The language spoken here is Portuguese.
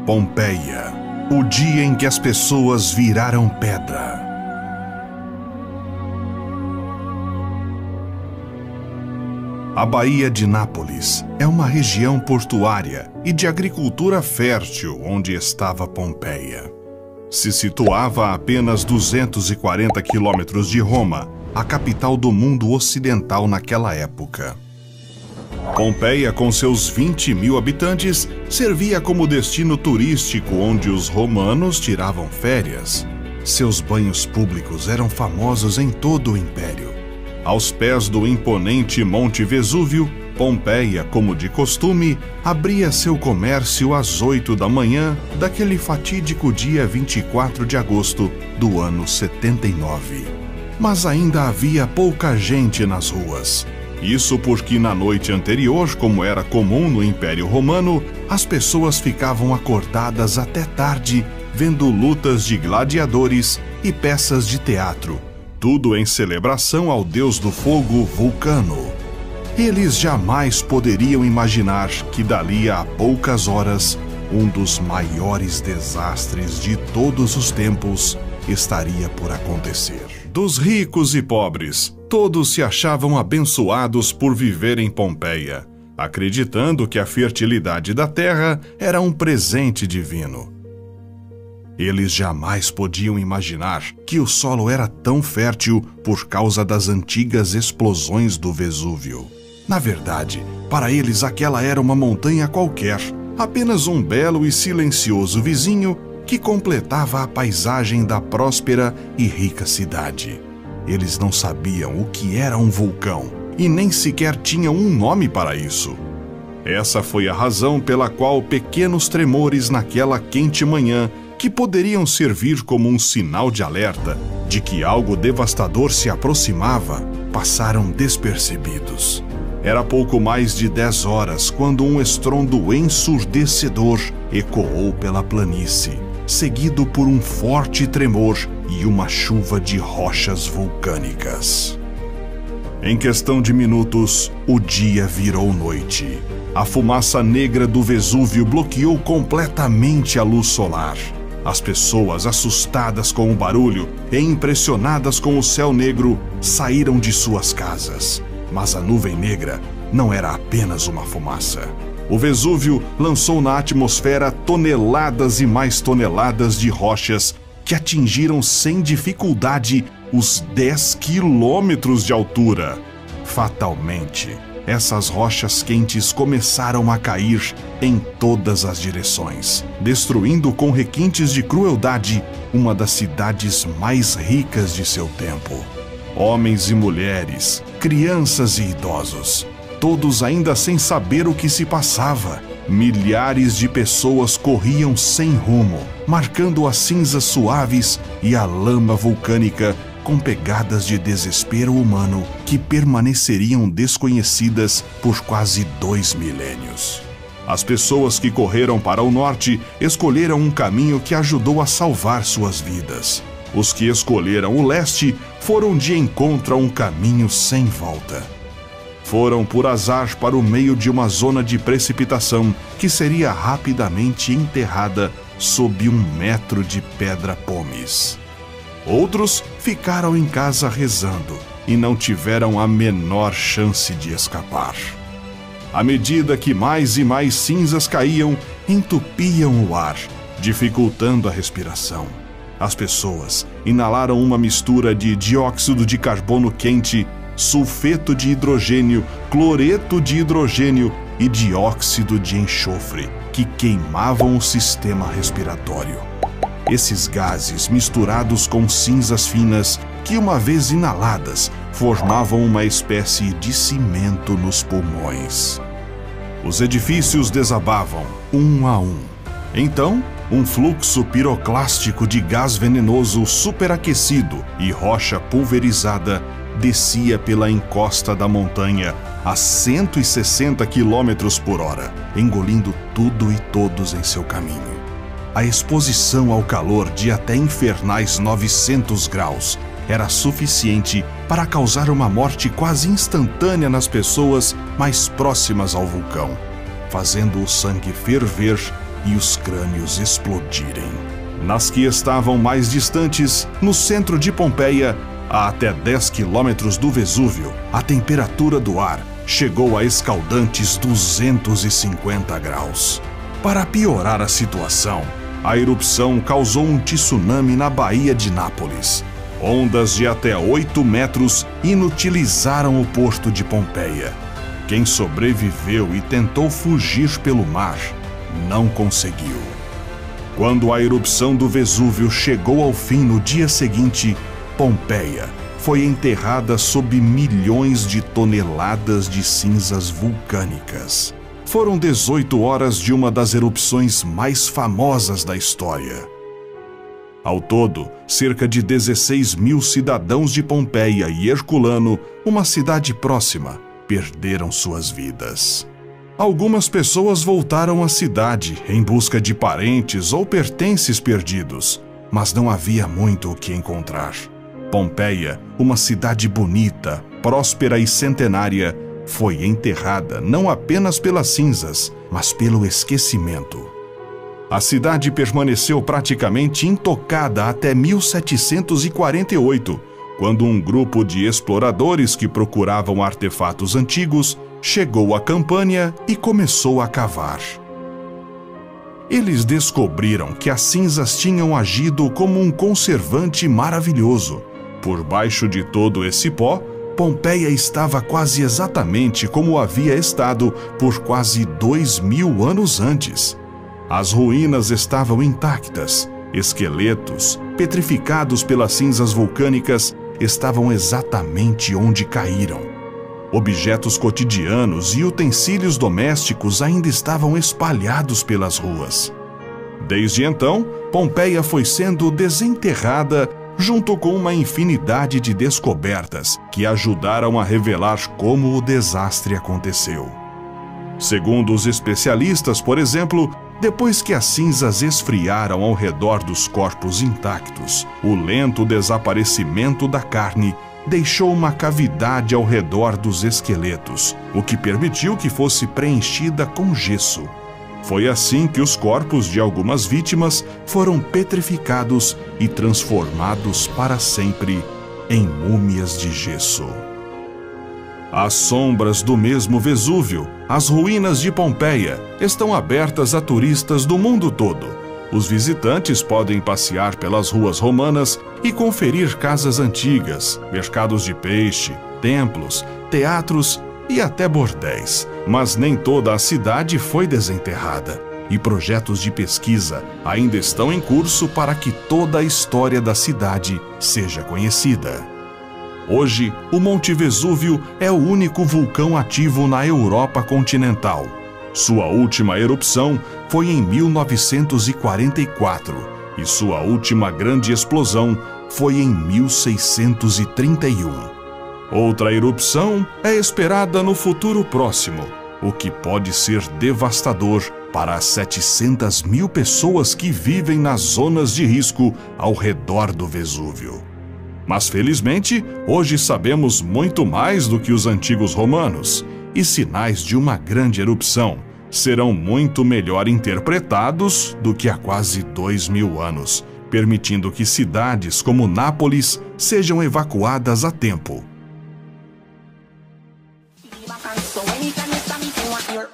Pompeia, o dia em que as pessoas viraram pedra. A Baía de Nápoles é uma região portuária e de agricultura fértil onde estava Pompeia. Se situava a apenas 240 quilômetros de Roma, a capital do mundo ocidental naquela época. Pompeia, com seus 20 mil habitantes, servia como destino turístico onde os romanos tiravam férias. Seus banhos públicos eram famosos em todo o Império. Aos pés do imponente Monte Vesúvio, Pompeia, como de costume, abria seu comércio às 8 da manhã daquele fatídico dia 24 de agosto do ano 79. Mas ainda havia pouca gente nas ruas. Isso porque na noite anterior, como era comum no Império Romano, as pessoas ficavam acordadas até tarde, vendo lutas de gladiadores e peças de teatro, tudo em celebração ao deus do fogo, Vulcano. Eles jamais poderiam imaginar que dali a poucas horas, um dos maiores desastres de todos os tempos estaria por acontecer. Dos ricos e pobres, todos se achavam abençoados por viver em Pompeia, acreditando que a fertilidade da terra era um presente divino. Eles jamais podiam imaginar que o solo era tão fértil por causa das antigas explosões do Vesúvio. Na verdade, para eles aquela era uma montanha qualquer, apenas um belo e silencioso vizinho que completava a paisagem da próspera e rica cidade. Eles não sabiam o que era um vulcão e nem sequer tinham um nome para isso. Essa foi a razão pela qual pequenos tremores naquela quente manhã, que poderiam servir como um sinal de alerta de que algo devastador se aproximava, passaram despercebidos. Era pouco mais de 10 horas quando um estrondo ensurdecedor ecoou pela planície, seguido por um forte tremor e uma chuva de rochas vulcânicas. Em questão de minutos, o dia virou noite. A fumaça negra do Vesúvio bloqueou completamente a luz solar. As pessoas, assustadas com o barulho e impressionadas com o céu negro, saíram de suas casas. Mas a nuvem negra não era apenas uma fumaça. O Vesúvio lançou na atmosfera toneladas e mais toneladas de rochas que atingiram sem dificuldade os 10 quilômetros de altura. Fatalmente, essas rochas quentes começaram a cair em todas as direções, destruindo com requintes de crueldade uma das cidades mais ricas de seu tempo. Homens e mulheres, crianças e idosos, todos ainda sem saber o que se passava. Milhares de pessoas corriam sem rumo, marcando as cinzas suaves e a lama vulcânica com pegadas de desespero humano que permaneceriam desconhecidas por quase 2 milênios. As pessoas que correram para o norte escolheram um caminho que ajudou a salvar suas vidas. Os que escolheram o leste foram de encontro a um caminho sem volta. Foram por azar para o meio de uma zona de precipitação que seria rapidamente enterrada sob 1 metro de pedra-pomes. Outros ficaram em casa rezando e não tiveram a menor chance de escapar. À medida que mais e mais cinzas caíam, entupiam o ar, dificultando a respiração. As pessoas inalaram uma mistura de dióxido de carbono quente, sulfeto de hidrogênio, cloreto de hidrogênio e dióxido de enxofre, que queimavam o sistema respiratório. Esses gases, misturados com cinzas finas, que uma vez inaladas, formavam uma espécie de cimento nos pulmões. Os edifícios desabavam, um a um. Então, um fluxo piroclástico de gás venenoso superaquecido e rocha pulverizada descia pela encosta da montanha a 160 km por hora, engolindo tudo e todos em seu caminho. A exposição ao calor de até infernais 900 graus era suficiente para causar uma morte quase instantânea nas pessoas mais próximas ao vulcão, fazendo o sangue ferver e os crânios explodirem. Nas que estavam mais distantes, no centro de Pompeia, a até 10 quilômetros do Vesúvio, a temperatura do ar chegou a escaldantes 250 graus. Para piorar a situação, a erupção causou um tsunami na Baía de Nápoles. Ondas de até 8 metros inutilizaram o porto de Pompeia. Quem sobreviveu e tentou fugir pelo mar, não conseguiu. Quando a erupção do Vesúvio chegou ao fim no dia seguinte, Pompeia foi enterrada sob milhões de toneladas de cinzas vulcânicas. Foram 18 horas de uma das erupções mais famosas da história. Ao todo, cerca de 16 mil cidadãos de Pompeia e Herculano, uma cidade próxima, perderam suas vidas. Algumas pessoas voltaram à cidade em busca de parentes ou pertences perdidos, mas não havia muito o que encontrar. Pompeia, uma cidade bonita, próspera e centenária, foi enterrada não apenas pelas cinzas, mas pelo esquecimento. A cidade permaneceu praticamente intocada até 1748, quando um grupo de exploradores que procuravam artefatos antigos chegou à Campânia e começou a cavar. Eles descobriram que as cinzas tinham agido como um conservante maravilhoso. Por baixo de todo esse pó, Pompeia estava quase exatamente como havia estado por quase 2000 anos antes. As ruínas estavam intactas, esqueletos, petrificados pelas cinzas vulcânicas, estavam exatamente onde caíram. Objetos cotidianos e utensílios domésticos ainda estavam espalhados pelas ruas. Desde então, Pompeia foi sendo desenterrada junto com uma infinidade de descobertas que ajudaram a revelar como o desastre aconteceu. Segundo os especialistas, por exemplo, depois que as cinzas esfriaram ao redor dos corpos intactos, o lento desaparecimento da carne deixou uma cavidade ao redor dos esqueletos, o que permitiu que fosse preenchida com gesso. Foi assim que os corpos de algumas vítimas foram petrificados e transformados para sempre em múmias de gesso. As sombras do mesmo Vesúvio, as ruínas de Pompeia, estão abertas a turistas do mundo todo. Os visitantes podem passear pelas ruas romanas e conferir casas antigas, mercados de peixe, templos, teatros e até bordéis. Mas nem toda a cidade foi desenterrada, e projetos de pesquisa ainda estão em curso para que toda a história da cidade seja conhecida. Hoje, o Monte Vesúvio é o único vulcão ativo na Europa continental. Sua última erupção foi em 1944 e sua última grande explosão foi em 1631. Outra erupção é esperada no futuro próximo, o que pode ser devastador para as 700 mil pessoas que vivem nas zonas de risco ao redor do Vesúvio. Mas felizmente, hoje sabemos muito mais do que os antigos romanos, e sinais de uma grande erupção serão muito melhor interpretados do que há quase 2000 anos, permitindo que cidades como Nápoles sejam evacuadas a tempo. So anytime you stop me, you want your